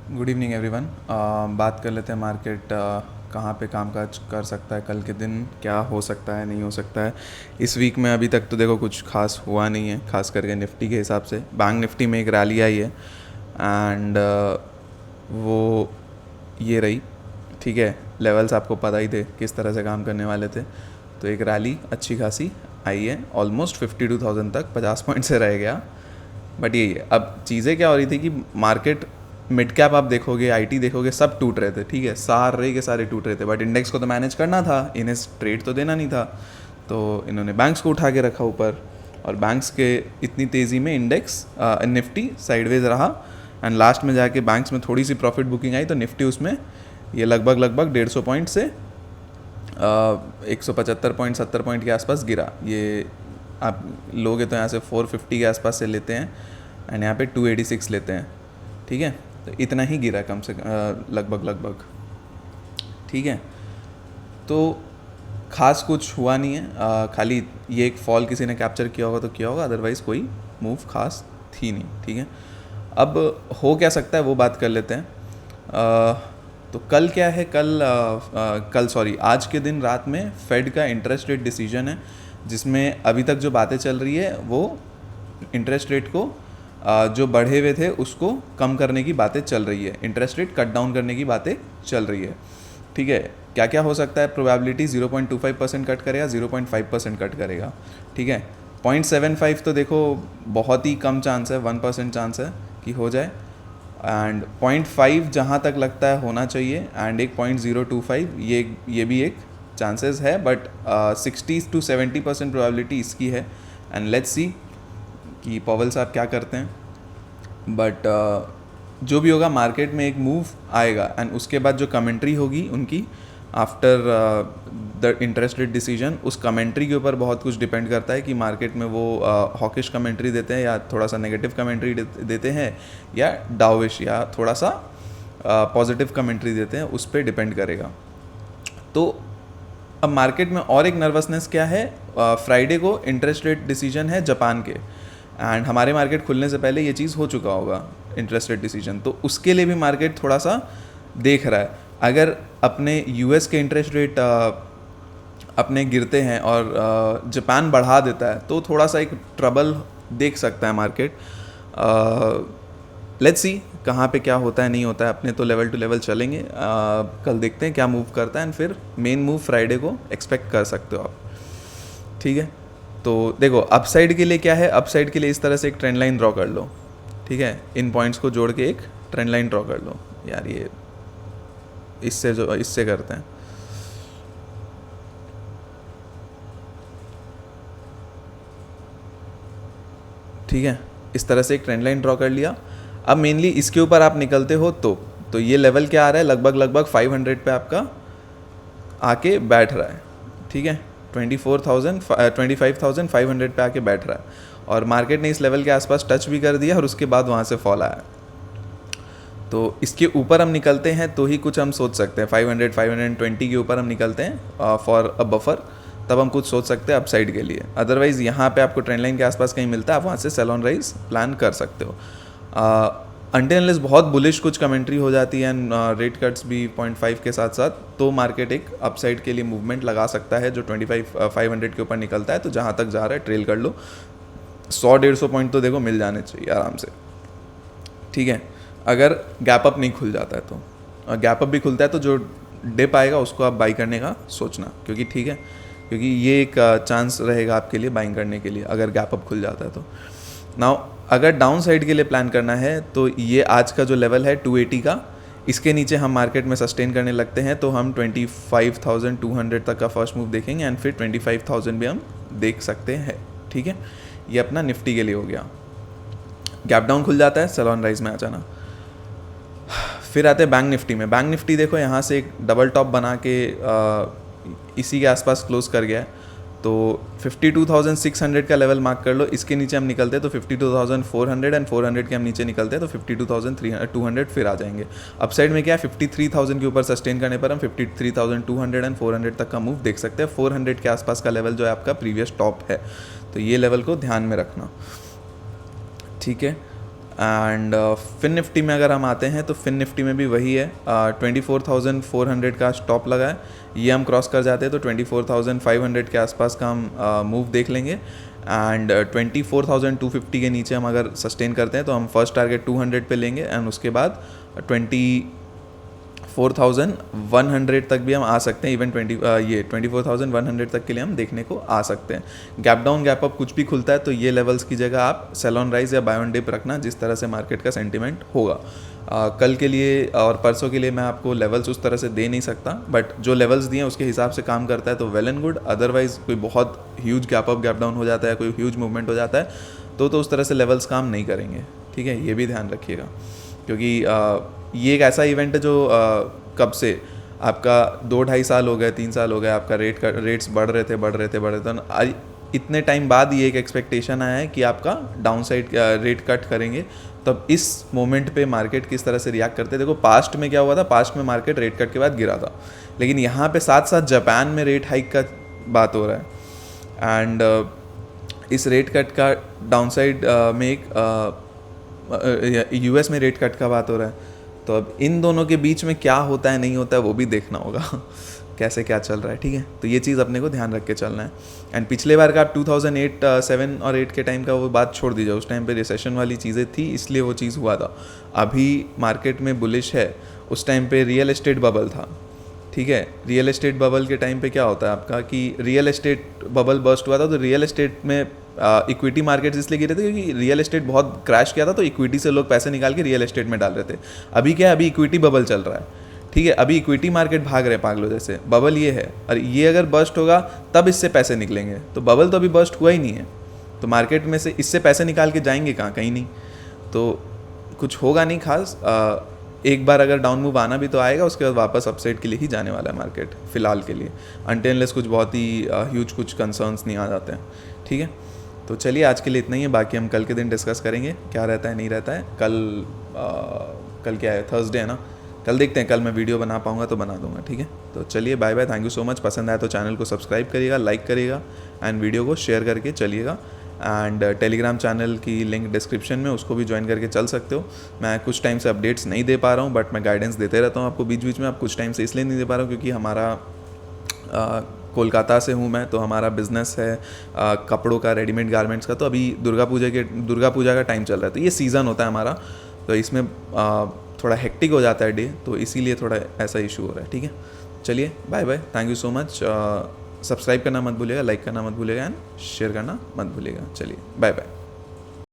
Good evening everyone. बात कर लेते हैं मार्केट कहाँ पे कामकाज कर सकता है, कल के दिन क्या हो सकता है, नहीं हो सकता है। इस वीक में अभी तक तो देखो कुछ खास हुआ नहीं है, खास करके निफ्टी के हिसाब से। बैंक निफ्टी में एक रैली आई है एंड वो ये रही, ठीक है। लेवल्स आपको पता ही थे किस तरह से काम करने वाले थे, तो एक रैली अच्छी खासी आई है, ऑलमोस्ट 52,000 तक 50 पॉइंट से रह गया। बट यही है, अब चीज़ें क्या हो रही थी कि मार्केट मिड कैप आप देखोगे, आईटी देखोगे, सब टूट रहे थे, ठीक है, सारे के सारे टूट रहे थे। बट इंडेक्स को तो मैनेज करना था, इन्हें ट्रेड तो देना नहीं था, तो इन्होंने बैंक्स को उठा के रखा ऊपर। और बैंक्स के इतनी तेज़ी में इंडेक्स निफ्टी साइडवेज रहा एंड लास्ट में जाके बैंक्स में थोड़ी सी प्रॉफिट बुकिंग आई, तो निफ्टी उसमें ये लगभग 150 पॉइंट से 175 पॉइंट 70 पॉइंट के आसपास गिरा। ये आप लोगे तो यहाँ से 450 के आसपास से लेते हैं एंड यहाँ पे 286 लेते हैं, ठीक है। तो इतना ही गिरा कम से लगभग, ठीक है। तो खास कुछ हुआ नहीं है, खाली ये एक फॉल किसी ने कैप्चर किया होगा तो किया होगा, अदरवाइज़ कोई मूव खास थी नहीं, ठीक है। अब हो क्या सकता है वो बात कर लेते हैं। तो कल क्या है, आज के दिन रात में फेड का इंटरेस्ट रेट डिसीजन है, जिसमें अभी तक जो बातें चल रही है वो इंटरेस्ट रेट को जो बढ़े हुए थे उसको कम करने की बातें चल रही है, इंटरेस्ट रेट कट डाउन करने की बातें चल रही है, ठीक है। क्या क्या हो सकता है, प्रोबेबिलिटी 0.25% कट करेगा, 0.5% कट करेगा, ठीक है। 0.75 तो देखो बहुत ही कम चांस है, 1% चांस है कि हो जाए। एंड 0.5 जहाँ तक लगता है होना चाहिए, एंड एक 0.025 ये भी एक चांसेस है, बट 60 to 70% प्रोबेबिलिटी इसकी है। एंड लेट्स सी कि पॉवेल साहब क्या करते हैं। बट जो भी होगा, मार्केट में एक मूव आएगा एंड उसके बाद जो कमेंट्री होगी उनकी after the interest rate decision, उस कमेंट्री के ऊपर बहुत कुछ डिपेंड करता है कि मार्केट में वो हॉकिश कमेंट्री देते हैं या थोड़ा सा नेगेटिव कमेंट्री देते हैं, या डाउविश या थोड़ा सा पॉजिटिव कमेंट्री देते हैं, उस पर डिपेंड करेगा। तो अब मार्केट में और एक नर्वसनेस क्या है, फ्राइडे को इंटरेस्ट रेट डिसीजन है जापान के, एंड हमारे मार्केट खुलने से पहले ये चीज़ हो चुका होगा इंटरेस्ट रेट डिसीजन, तो उसके लिए भी मार्केट थोड़ा सा देख रहा है। अगर अपने यूएस के इंटरेस्ट रेट अपने गिरते हैं और जापान बढ़ा देता है तो थोड़ा सा एक ट्रबल देख सकता है मार्केट। लेट्स सी कहाँ पे क्या होता है, नहीं होता है। अपने तो लेवल टू लेवल चलेंगे, कल देखते हैं क्या मूव करता है, एंड फिर मेन मूव फ्राइडे को एक्सपेक्ट कर सकते हो आप, ठीक है। तो देखो अपसाइड के लिए क्या है, अपसाइड के लिए इस तरह से एक ट्रेंड लाइन ड्रॉ कर लो, ठीक है। इन पॉइंट्स को जोड़ के एक ट्रेंड लाइन ड्रॉ कर लो यार, ये इससे करते हैं, ठीक है। इस तरह से एक ट्रेंड लाइन ड्रॉ कर लिया। अब मेनली इसके ऊपर आप निकलते हो तो ये लेवल क्या आ रहा है, लगभग 500 पे आपका आके बैठ रहा है, ठीक है। 25,500 पे आके बैठ रहा है, और मार्केट ने इस लेवल के आसपास टच भी कर दिया और उसके बाद वहाँ से फॉल आया। तो इसके ऊपर हम निकलते हैं तो ही कुछ हम सोच सकते हैं, 500 520 के ऊपर हम निकलते हैं फॉर अ बफर, तब हम कुछ सोच सकते हैं अपसाइड के लिए। अदरवाइज़ यहाँ पे आपको ट्रेंड लाइन के आसपास कहीं मिलता है, आप वहाँ से सेल ऑन राइज प्लान कर सकते हो। अनटिल अनलेस बहुत बुलिश कुछ कमेंट्री हो जाती है एंड रेट कट्स भी 0.5 के साथ साथ, तो मार्केट एक अपसाइड के लिए मूवमेंट लगा सकता है, जो 500 के ऊपर निकलता है। तो जहाँ तक जा रहा है ट्रेल कर लो, 100-150 पॉइंट तो देखो मिल जाने चाहिए आराम से, ठीक है। अगर गैप अप नहीं खुल जाता है तो, गैप अप भी खुलता है तो जो डिप आएगा उसको आप बाई करने का सोचना, क्योंकि ठीक है, क्योंकि ये एक चांस रहेगा आपके लिए बाइंग करने के लिए अगर गैप अप खुल जाता है तो। नाउ अगर डाउन साइड के लिए प्लान करना है तो ये आज का जो लेवल है 280 का, इसके नीचे हम मार्केट में सस्टेन करने लगते हैं तो हम 25,200 तक का फर्स्ट मूव देखेंगे एंड फिर 25,000 भी हम देख सकते हैं, ठीक है। ये अपना निफ्टी के लिए हो गया। गैप डाउन खुल जाता है, सेल ऑन राइज में आ जाना। फिर आते हैं बैंक निफ्टी में। बैंक निफ्टी देखो यहाँ से एक डबल टॉप बना के इसी के आसपास क्लोज कर गया है, तो 52,600 का लेवल मार्क कर लो। इसके नीचे हम निकलते हैं तो 52,400 एंड 400 के हम नीचे निकलते हैं तो 52,200 फिर आ जाएंगे। अपसाइड में क्या है, 53,000 के ऊपर सस्टेन करने पर हम 53,200 एंड 400 तक का मूव देख सकते हैं। 400 के आसपास का लेवल जो है आपका प्रीवियस टॉप है, तो ये लेवल को ध्यान में रखना, ठीक है। एंड फिन निफ्टी में अगर हम आते हैं तो फिन निफ्टी में भी वही है, 24,400 का स्टॉप लगा है, ये हम क्रॉस कर जाते हैं तो 24,500 के आसपास का हम मूव देख लेंगे। एंड 24,250 के नीचे हम अगर सस्टेन करते हैं तो हम फर्स्ट टारगेट 200 पे लेंगे, एंड उसके बाद 24,100 तक भी हम आ सकते हैं। इवन 24,100 तक के लिए हम देखने को आ सकते हैं। गैप डाउन गैप अप कुछ भी खुलता है तो ये लेवल्स की जगह आप सेल ऑन राइज या बाय ऑन डिप रखना, जिस तरह से मार्केट का सेंटिमेंट होगा। कल के लिए और परसों के लिए मैं आपको लेवल्स उस तरह से दे नहीं सकता, बट जो लेवल्स दिए हैं उसके हिसाब से काम करता है तो वेल एंड गुड। अदरवाइज कोई बहुत huge gap up gap down हो जाता है, कोई ह्यूज मूवमेंट हो जाता है तो उस तरह से लेवल्स काम नहीं करेंगे, ठीक है, ये भी ध्यान रखिएगा। क्योंकि ये एक ऐसा इवेंट है जो कब से आपका 2-2.5 साल हो गए, 3 साल हो गए, आपका रेट्स बढ़ रहे थे। इतने टाइम बाद ये एक एक्सपेक्टेशन आया है कि आपका डाउन साइड रेट कट करेंगे, तब इस मोमेंट पे मार्केट किस तरह से रिएक्ट करते हैं। देखो पास्ट में क्या हुआ था, पास्ट में मार्केट रेट कट के बाद गिरा था, लेकिन यहाँ पे साथ साथ जापान में रेट हाइक का बात हो रहा है, एंड इस रेट कट का डाउन साइड में एक यूएस में रेट कट का बात हो रहा है। तो अब इन दोनों के बीच में क्या होता है नहीं होता है वो भी देखना होगा कैसे क्या चल रहा है, ठीक है। तो ये चीज़ अपने को ध्यान रख के चलना है। एंड पिछले बार का आप 2008, 7 और 8 के टाइम का वो बात छोड़ दीजिए, उस टाइम पे रिसेशन वाली चीज़ें थी इसलिए वो चीज़ हुआ था। अभी मार्केट में बुलिश है, उस टाइम पे रियल एस्टेट बबल था, ठीक है। रियल एस्टेट बबल के टाइम पे क्या होता है आपका कि रियल एस्टेट बबल बर्स्ट हुआ था तो रियल एस्टेट में इक्विटी मार्केट्स इसलिए गिरे थे क्योंकि रियल एस्टेट बहुत क्रैश किया था, तो इक्विटी से लोग पैसे निकाल के रियल एस्टेट में डाल रहे थे। अभी क्या है, अभी इक्विटी बबल चल रहा है, ठीक है, अभी इक्विटी मार्केट भाग रहे पागलों जैसे। बबल ये है, और ये अगर बर्स्ट होगा तब इससे पैसे निकलेंगे, तो बबल तो अभी बर्स्ट हुआ ही नहीं है, तो मार्केट में से इससे पैसे निकाल के जाएंगे कहाँ, कहीं नहीं, तो कुछ होगा नहीं खास। एक बार अगर डाउन मूव आना भी तो आएगा, उसके बाद वापस अपसाइड के लिए ही जाने वाला है मार्केट फिलहाल के लिए, अनटिल कुछ बहुत ही ह्यूज कुछ कंसर्न्स नहीं आ जाते हैं, ठीक है। तो चलिए आज के लिए इतना ही है, बाकी हम कल के दिन डिस्कस करेंगे क्या रहता है नहीं रहता है। कल क्या है, थर्सडे है ना, कल देखते हैं, कल मैं वीडियो बना पाऊँगा तो बना दूंगा, ठीक है। तो चलिए bye bye, thank you so much. पसंद आया तो चैनल को सब्सक्राइब करिएगा, लाइक करिएगा, एंड वीडियो को शेयर करके चलिएगा। एंड टेलीग्राम चैनल की लिंक डिस्क्रिप्शन में, उसको भी ज्वाइन करके चल सकते हो। मैं कुछ टाइम से अपडेट्स नहीं दे पा रहा हूँ, बट मैं गाइडेंस देते रहता हूँ आपको बीच बीच में। आप कुछ टाइम से इसलिए नहीं दे पा रहा हूँ क्योंकि हमारा कोलकाता से हूँ मैं, तो हमारा बिज़नेस है कपड़ों का, रेडीमेड गारमेंट्स का। तो अभी दुर्गा पूजा का टाइम चल रहा है, तो ये सीज़न होता है हमारा, तो इसमें थोड़ा हेक्टिक हो जाता है डे, तो इसीलिए थोड़ा ऐसा इशू हो रहा है, ठीक है। चलिए bye bye, thank you so much. Subscribe करना मत भूलिएगा, लाइक करना मत भूलिएगा, एंड शेयर करना मत भूलिएगा। चलिए बाय बाय।